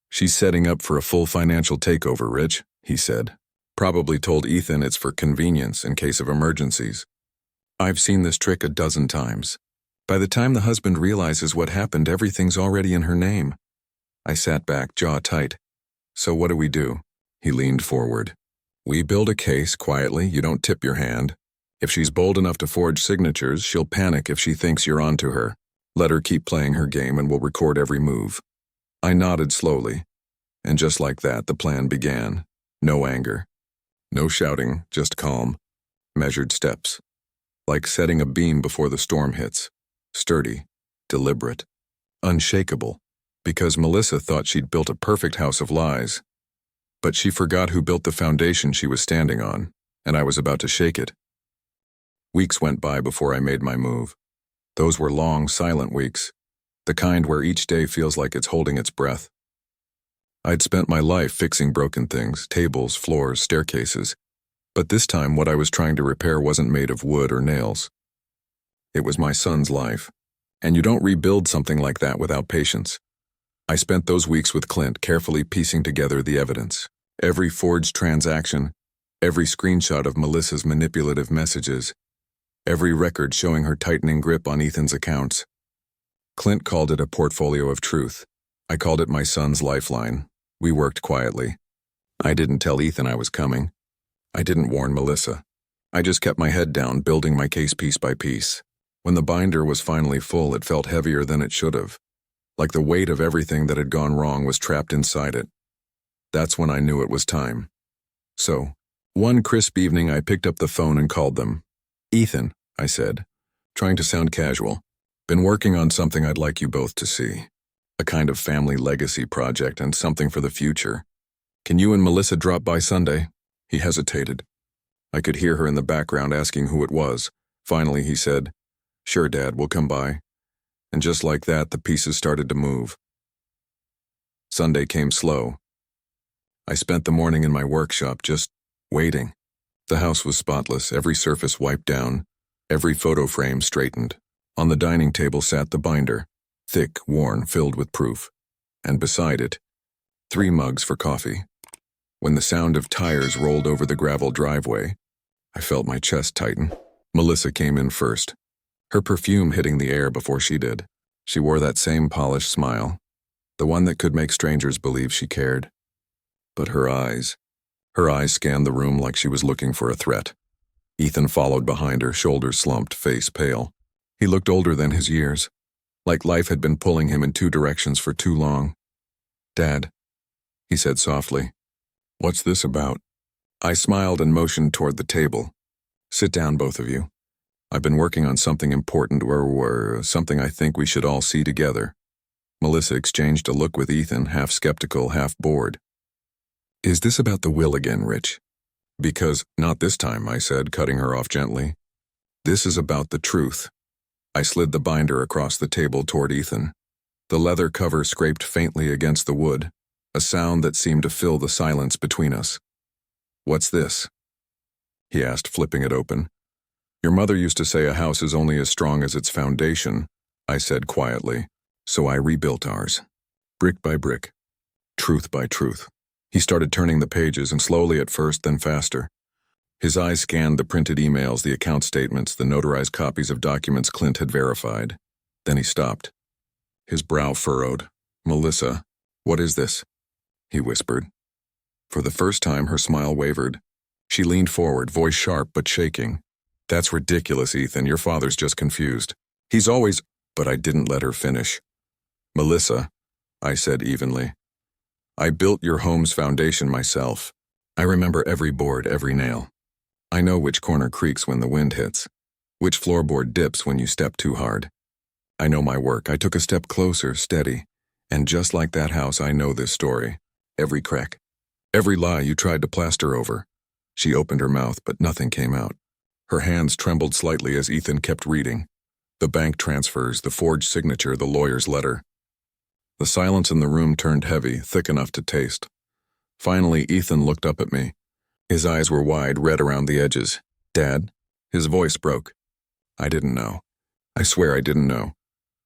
"She's setting up for a full financial takeover, Rich," he said. "Probably told Ethan it's for convenience in case of emergencies. I've seen this trick a dozen times. By the time the husband realizes what happened, everything's already in her name." I sat back, jaw tight. "So what do we do?" He leaned forward. "We build a case quietly, you don't tip your hand. If she's bold enough to forge signatures, she'll panic if she thinks you're onto her. Let her keep playing her game and we'll record every move." I nodded slowly, and just like that, the plan began. No anger. No shouting, just calm, measured steps. Like setting a beam before the storm hits. Sturdy, deliberate, unshakable, because Melissa thought she'd built a perfect house of lies. But she forgot who built the foundation she was standing on, and I was about to shake it. Weeks went by before I made my move. Those were long, silent weeks, the kind where each day feels like it's holding its breath. I'd spent my life fixing broken things, tables, floors, staircases, but this time what I was trying to repair wasn't made of wood or nails. It was my son's life, and you don't rebuild something like that without patience. I spent those weeks with Clint carefully piecing together the evidence. Every forged transaction, every screenshot of Melissa's manipulative messages, every record showing her tightening grip on Ethan's accounts. Clint called it a portfolio of truth. I called it my son's lifeline. We worked quietly. I didn't tell Ethan I was coming. I didn't warn Melissa. I just kept my head down, building my case piece by piece. When the binder was finally full, it felt heavier than it should have. Like the weight of everything that had gone wrong was trapped inside it. That's when I knew it was time. So, one crisp evening I picked up the phone and called them. "Ethan," I said, trying to sound casual, "been working on something I'd like you both to see. A kind of family legacy project and something for the future. Can you and Melissa drop by Sunday?" He hesitated. I could hear her in the background asking who it was. Finally, he said, "Sure, Dad, we'll come by." And just like that, the pieces started to move. Sunday came slow. I spent the morning in my workshop just waiting. The house was spotless, every surface wiped down, every photo frame straightened. On the dining table sat the binder, thick, worn, filled with proof. And beside it, 3 mugs for coffee. When the sound of tires rolled over the gravel driveway, I felt my chest tighten. Melissa came in first, her perfume hitting the air before she did. She wore that same polished smile, the one that could make strangers believe she cared. But her eyes scanned the room like she was looking for a threat. Ethan followed behind her, shoulders slumped, face pale. He looked older than his years, like life had been pulling him in 2 directions for too long. "Dad," he said softly, "what's this about?" I smiled and motioned toward the table. "Sit down, both of you. I've been working on something important, or something I think we should all see together." Melissa exchanged a look with Ethan, half skeptical, half bored. "Is this about the will again, Rich?" "Because, not this time," I said, cutting her off gently. This is about the truth. I slid the binder across the table toward Ethan. The leather cover scraped faintly against the wood, a sound that seemed to fill the silence between us. "What's this?" he asked, flipping it open. "Your mother used to say a house is only as strong as its foundation," I said quietly, "so I rebuilt ours. Brick by brick, truth by truth." He started turning the pages, and slowly at first, then faster. His eyes scanned the printed emails, the account statements, the notarized copies of documents Clint had verified. Then he stopped. His brow furrowed. "Melissa, what is this?" he whispered. For the first time, her smile wavered. She leaned forward, voice sharp but shaking. "That's ridiculous, Ethan. Your father's just confused. He's always—" But I didn't let her finish. "Melissa," I said evenly, "I built your home's foundation myself. I remember every board, every nail. I know which corner creaks when the wind hits, which floorboard dips when you step too hard. I know my work. I took a step closer, steady, and just like that house, I know this story. Every crack, every lie you tried to plaster over." She opened her mouth, but nothing came out. Her hands trembled slightly as Ethan kept reading. The bank transfers, the forged signature, the lawyer's letter. The silence in the room turned heavy, thick enough to taste. Finally, Ethan looked up at me. His eyes were wide, red around the edges. "Dad?" His voice broke. "I didn't know. I swear I didn't know."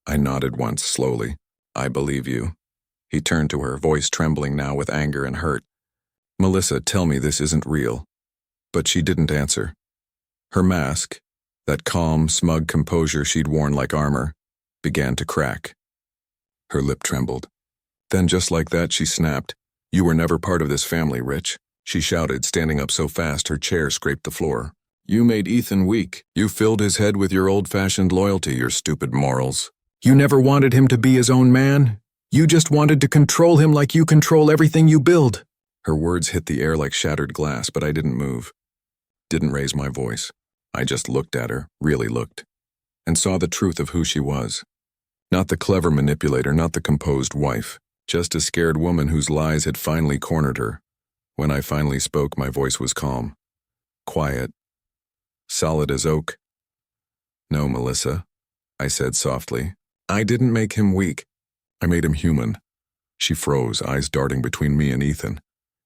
I nodded once, slowly. "I believe you." He turned to her, voice trembling now with anger and hurt. "Melissa, tell me this isn't real." But she didn't answer. Her mask, that calm, smug composure she'd worn like armor, began to crack. Her lip trembled. Then just like that, she snapped. "You were never part of this family, Rich," she shouted, standing up so fast her chair scraped the floor. "You made Ethan weak. You filled his head with your old-fashioned loyalty, your stupid morals. You never wanted him to be his own man. You just wanted to control him like you control everything you build." Her words hit the air like shattered glass, but I didn't move. Didn't raise my voice. I just looked at her, really looked, and saw the truth of who she was. Not the clever manipulator, not the composed wife, just a scared woman whose lies had finally cornered her. When I finally spoke, my voice was calm, quiet, solid as oak. "No, Melissa," I said softly. "I didn't make him weak. I made him human." She froze, eyes darting between me and Ethan.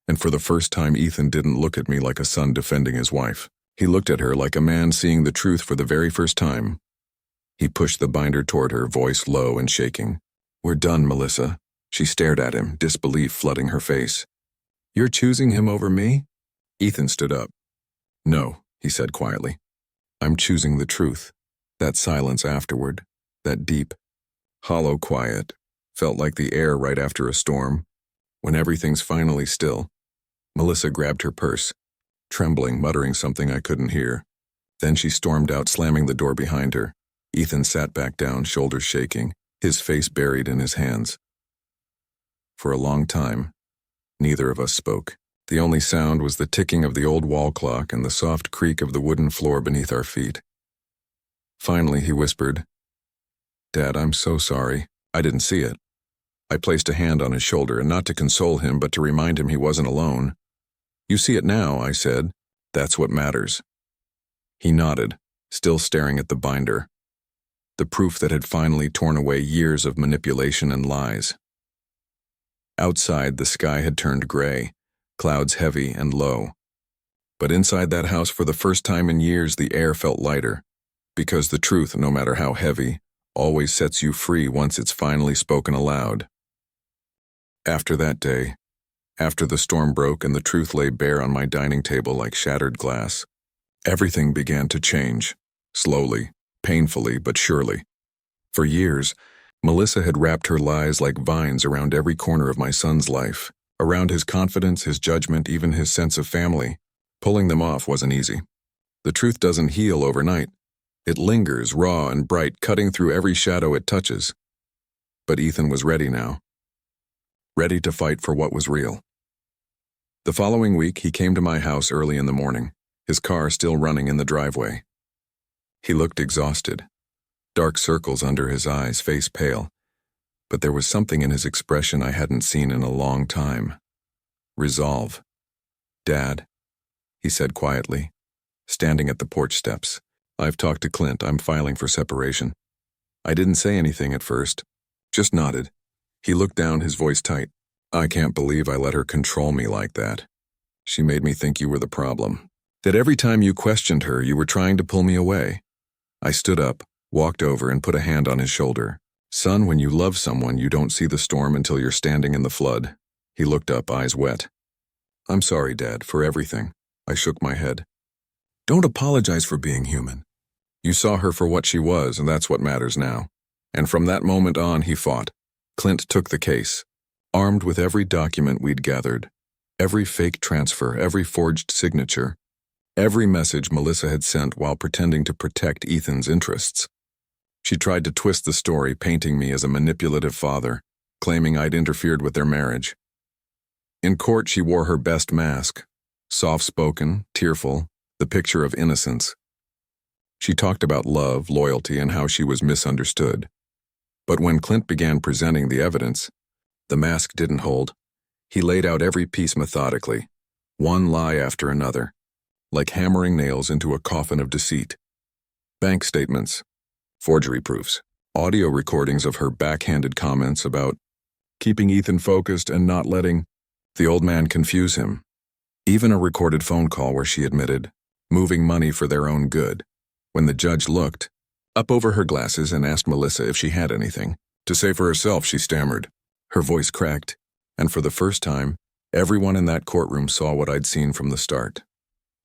And for the first time, Ethan didn't look at me like a son defending his wife. He looked at her like a man seeing the truth for the very first time. He pushed the binder toward her, voice low and shaking. "We're done, Melissa." She stared at him, disbelief flooding her face. "You're choosing him over me?" Ethan stood up. "No," he said quietly. "I'm choosing the truth." That silence afterward, that deep, hollow quiet, felt like the air right after a storm, when everything's finally still. Melissa grabbed her purse, trembling, muttering something I couldn't hear. Then she stormed out, slamming the door behind her. Ethan sat back down, shoulders shaking, his face buried in his hands. For a long time, neither of us spoke. The only sound was the ticking of the old wall clock and the soft creak of the wooden floor beneath our feet. Finally, he whispered, "Dad, I'm so sorry. I didn't see it." I placed a hand on his shoulder, and not to console him, but to remind him he wasn't alone. "You see it now," I said. "That's what matters." He nodded, still staring at the binder. The proof that had finally torn away years of manipulation and lies. Outside, the sky had turned gray, clouds heavy and low. But inside that house, for the first time in years, the air felt lighter. Because the truth, no matter how heavy, always sets you free once it's finally spoken aloud. After that day, after the storm broke and the truth lay bare on my dining table like shattered glass, everything began to change, slowly, painfully, but surely. For years, Melissa had wrapped her lies like vines around every corner of my son's life, around his confidence, his judgment, even his sense of family. Pulling them off wasn't easy. The truth doesn't heal overnight. It lingers, raw and bright, cutting through every shadow it touches. But Ethan was ready now. Ready to fight for what was real. The following week, he came to my house early in the morning, his car still running in the driveway. He looked exhausted, dark circles under his eyes, face pale, but there was something in his expression I hadn't seen in a long time. Resolve. "Dad," he said quietly, standing at the porch steps. I've talked to Clint. I'm filing for separation. I didn't say anything at first, just nodded. He looked down, his voice tight. I can't believe I let her control me like that. She made me think you were the problem. That every time you questioned her, you were trying to pull me away. I stood up, walked over, and put a hand on his shoulder. Son, when you love someone, you don't see the storm until you're standing in the flood. He looked up, eyes wet. I'm sorry, Dad, for everything. I shook my head. Don't apologize for being human. You saw her for what she was, and that's what matters now. And from that moment on, he fought. Clint took the case, armed with every document we'd gathered, every fake transfer, every forged signature, every message Melissa had sent while pretending to protect Ethan's interests. She tried to twist the story, painting me as a manipulative father, claiming I'd interfered with their marriage. In court, she wore her best mask, soft-spoken, tearful, the picture of innocence. She talked about love, loyalty, and how she was misunderstood. But when Clint began presenting the evidence, the mask didn't hold. He laid out every piece methodically, one lie after another, like hammering nails into a coffin of deceit. Bank statements, forgery proofs, audio recordings of her backhanded comments about keeping Ethan focused and not letting the old man confuse him. Even a recorded phone call where she admitted moving money for their own good. When the judge looked up over her glasses and asked Melissa if she had anything to say for herself, she stammered. Her voice cracked, and for the first time, everyone in that courtroom saw what I'd seen from the start.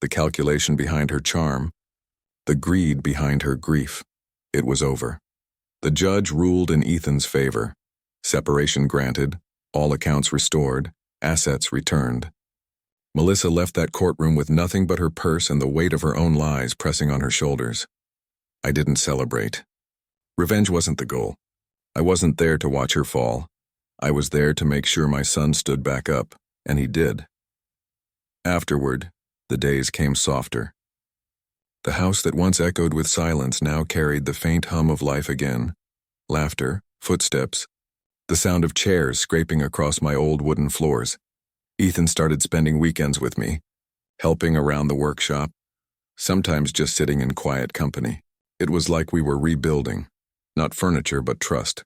The calculation behind her charm, the greed behind her grief. It was over. The judge ruled in Ethan's favor. Separation granted, all accounts restored, assets returned. Melissa left that courtroom with nothing but her purse and the weight of her own lies pressing on her shoulders. I didn't celebrate. Revenge wasn't the goal. I wasn't there to watch her fall. I was there to make sure my son stood back up, and he did. Afterward, the days came softer. The house that once echoed with silence now carried the faint hum of life again. Laughter, footsteps, the sound of chairs scraping across my old wooden floors. Ethan started spending weekends with me, helping around the workshop, sometimes just sitting in quiet company. It was like we were rebuilding, not furniture but trust.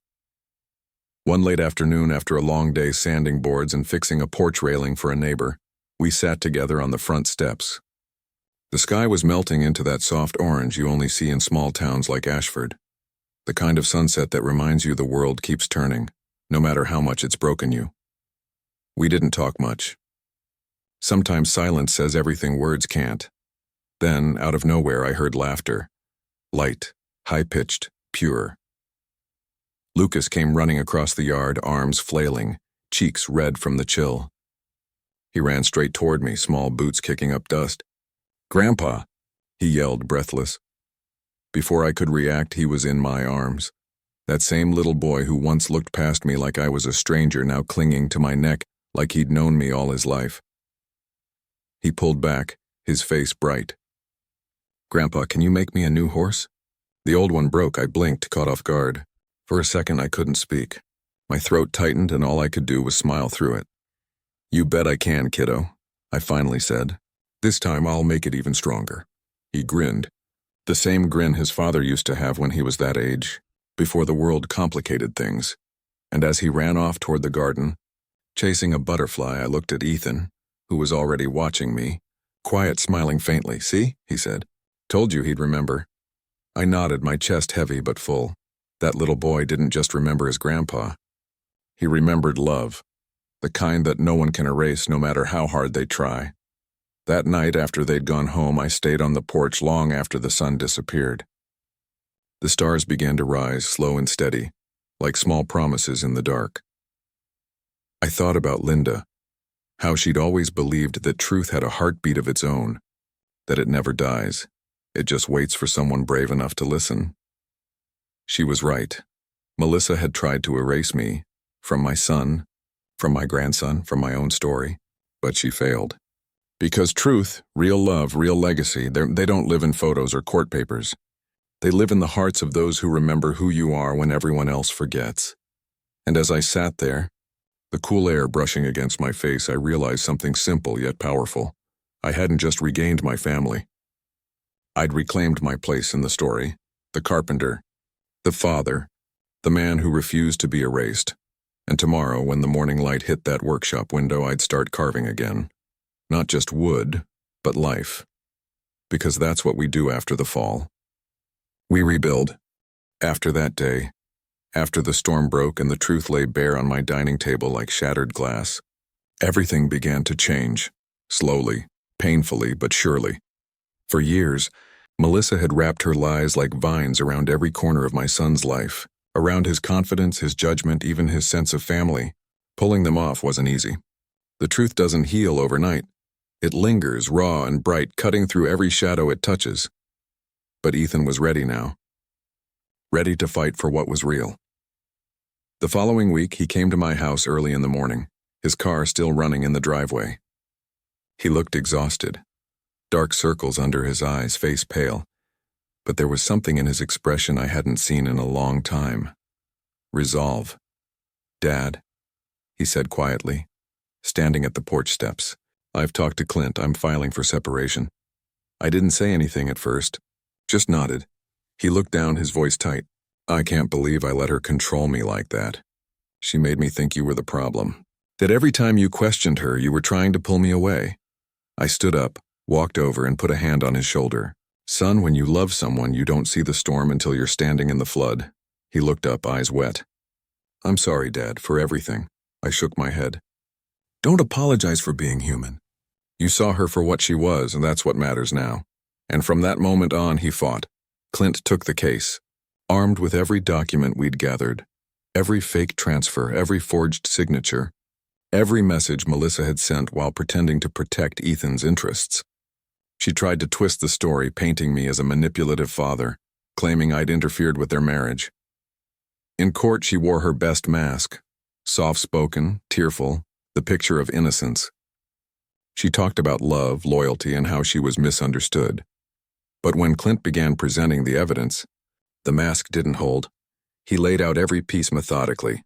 One late afternoon, after a long day sanding boards and fixing a porch railing for a neighbor, we sat together on the front steps. The sky was melting into that soft orange you only see in small towns like Ashford, the kind of sunset that reminds you the world keeps turning, no matter how much it's broken you. We didn't talk much. Sometimes silence says everything words can't. Then, out of nowhere, I heard laughter. Light, high-pitched, pure. Lucas came running across the yard, arms flailing, cheeks red from the chill. He ran straight toward me, small boots kicking up dust. "Grandpa!" he yelled, breathless. Before I could react, he was in my arms. That same little boy who once looked past me like I was a stranger, now clinging to my neck like he'd known me all his life. He pulled back, his face bright. "Grandpa, can you make me a new horse?" The old one broke. I blinked, caught off guard. For a second, I couldn't speak. My throat tightened, and all I could do was smile through it. "You bet I can, kiddo," I finally said. "This time I'll make it even stronger." He grinned. The same grin his father used to have when he was that age, before the world complicated things. And as he ran off toward the garden, chasing a butterfly, I looked at Ethan, who was already watching me, quiet, smiling faintly. "See?" he said. "Told you he'd remember." I nodded, my chest heavy but full. That little boy didn't just remember his grandpa. He remembered love, the kind that no one can erase no matter how hard they try. That night after they'd gone home, I stayed on the porch long after the sun disappeared. The stars began to rise, slow and steady, like small promises in the dark. I thought about Linda, how she'd always believed that truth had a heartbeat of its own, that it never dies. It just waits for someone brave enough to listen. She was right. Melissa had tried to erase me, from my son, from my grandson, from my own story, but she failed. Because truth, real love, real legacy, they don't live in photos or court papers. They live in the hearts of those who remember who you are when everyone else forgets. And as I sat there, the cool air brushing against my face, I realized something simple yet powerful. I hadn't just regained my family. I'd reclaimed my place in the story. The carpenter, the father, the man who refused to be erased. And tomorrow, when the morning light hit that workshop window, I'd start carving again. Not just wood, but life. Because that's what we do after the fall. We rebuild. After that day, after the storm broke and the truth lay bare on my dining table like shattered glass, everything began to change. Slowly, painfully, but surely. For years, Melissa had wrapped her lies like vines around every corner of my son's life, around his confidence, his judgment, even his sense of family. Pulling them off wasn't easy. The truth doesn't heal overnight. It lingers, raw and bright, cutting through every shadow it touches. But Ethan was ready now. Ready to fight for what was real. The following week, he came to my house early in the morning, his car still running in the driveway. He looked exhausted. Dark circles under his eyes, face pale. But there was something in his expression I hadn't seen in a long time. Resolve. "Dad," he said quietly, standing at the porch steps. "I've talked to Clint. I'm filing for separation." I didn't say anything at first, just nodded. He looked down, his voice tight. "I can't believe I let her control me like that. She made me think you were the problem. That every time you questioned her, you were trying to pull me away." I stood up, walked over, and put a hand on his shoulder. "Son, when you love someone, you don't see the storm until you're standing in the flood." He looked up, eyes wet. "I'm sorry, Dad, for everything." I shook my head. "Don't apologize for being human. You saw her for what she was, and that's what matters now." And from that moment on, he fought. Clint took the case, armed with every document we'd gathered, every fake transfer, every forged signature, every message Melissa had sent while pretending to protect Ethan's interests. She tried to twist the story, painting me as a manipulative father, claiming I'd interfered with their marriage. In court, she wore her best mask, soft-spoken, tearful, the picture of innocence. She talked about love, loyalty, and how she was misunderstood. But when Clint began presenting the evidence, the mask didn't hold. He laid out every piece methodically,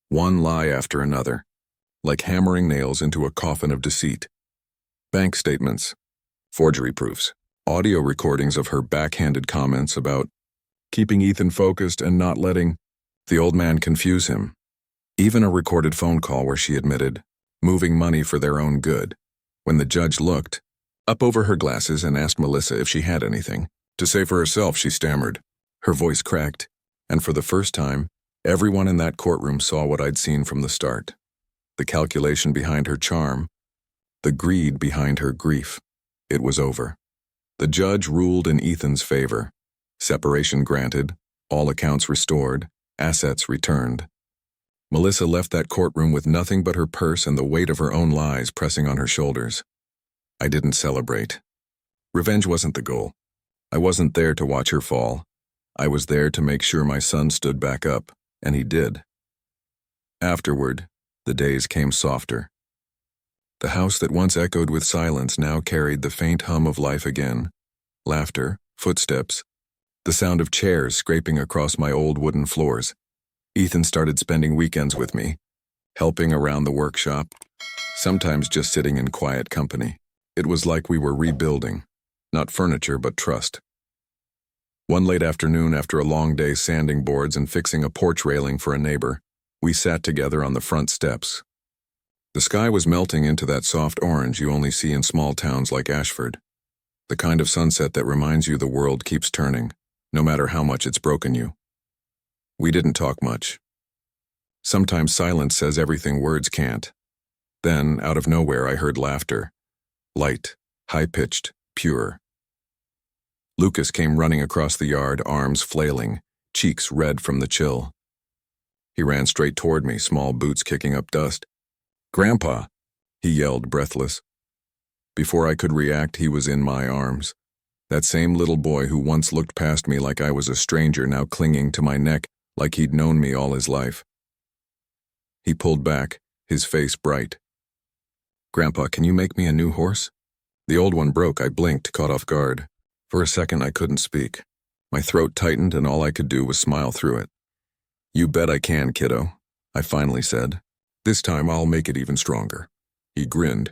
one lie after another, like hammering nails into a coffin of deceit. Bank statements, forgery proofs, audio recordings of her backhanded comments about keeping Ethan focused and not letting the old man confuse him. Even a recorded phone call where she admitted moving money for their own good. When the judge looked up over her glasses and asked Melissa if she had anything to say for herself, she stammered. Her voice cracked, and for the first time, everyone in that courtroom saw what I'd seen from the start. The calculation behind her charm, the greed behind her grief. It was over. The judge ruled in Ethan's favor. Separation granted, all accounts restored, assets returned. Melissa left that courtroom with nothing but her purse and the weight of her own lies pressing on her shoulders. I didn't celebrate. Revenge wasn't the goal. I wasn't there to watch her fall. I was there to make sure my son stood back up, and he did. Afterward, the days came softer. The house that once echoed with silence now carried the faint hum of life again. Laughter, footsteps, the sound of chairs scraping across my old wooden floors. Ethan started spending weekends with me, helping around the workshop, sometimes just sitting in quiet company. It was like we were rebuilding, not furniture but trust. One late afternoon, after a long day sanding boards and fixing a porch railing for a neighbor, we sat together on the front steps. The sky was melting into that soft orange you only see in small towns like Ashford, the kind of sunset that reminds you the world keeps turning, no matter how much it's broken you. We didn't talk much. Sometimes silence says everything words can't. Then, out of nowhere, I heard laughter. Light, high-pitched, pure. Lucas came running across the yard, arms flailing, cheeks red from the chill. He ran straight toward me, small boots kicking up dust. "Grandpa!" he yelled, breathless. Before I could react, he was in my arms. That same little boy who once looked past me like I was a stranger, now clinging to my neck like he'd known me all his life. He pulled back, his face bright. "Grandpa, can you make me a new horse?" The old one broke. I blinked, caught off guard. For a second, I couldn't speak. My throat tightened, and all I could do was smile through it. "You bet I can, kiddo," I finally said. "This time I'll make it even stronger." He grinned.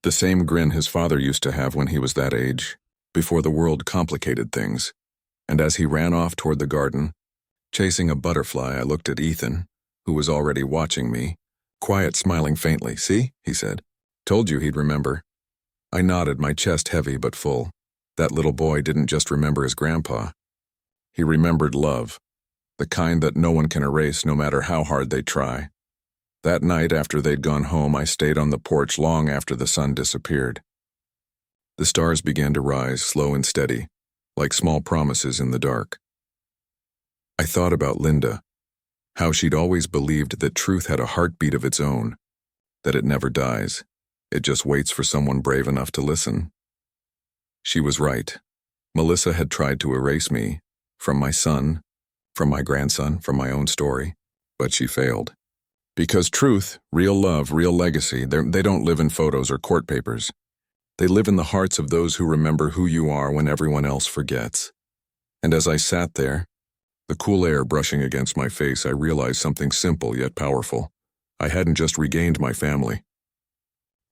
The same grin his father used to have when he was that age. before the world complicated things. And as he ran off toward the garden, chasing a butterfly, I looked at Ethan, who was already watching me, quiet, smiling faintly. "See?" he said. "Told you he'd remember." I nodded, my chest heavy but full. That little boy didn't just remember his grandpa. He remembered love, the kind that no one can erase no matter how hard they try. That night after they'd gone home, I stayed on the porch long after the sun disappeared. The stars began to rise, slow and steady, like small promises in the dark. I thought about Linda, how she'd always believed that truth had a heartbeat of its own, that it never dies. It just waits for someone brave enough to listen. She was right. Melissa had tried to erase me, from my son, from my grandson, from my own story, but she failed. Because truth, real love, real legacy, they don't live in photos or court papers. They live in the hearts of those who remember who you are when everyone else forgets. And as I sat there, the cool air brushing against my face, I realized something simple yet powerful. I hadn't just regained my family.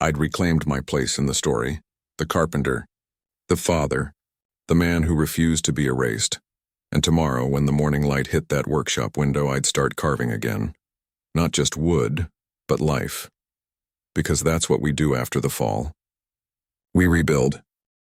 I'd reclaimed my place in the story, the carpenter, the father, the man who refused to be erased. And tomorrow, when the morning light hit that workshop window, I'd start carving again. Not just wood, but life. Because that's what we do after the fall. We rebuild.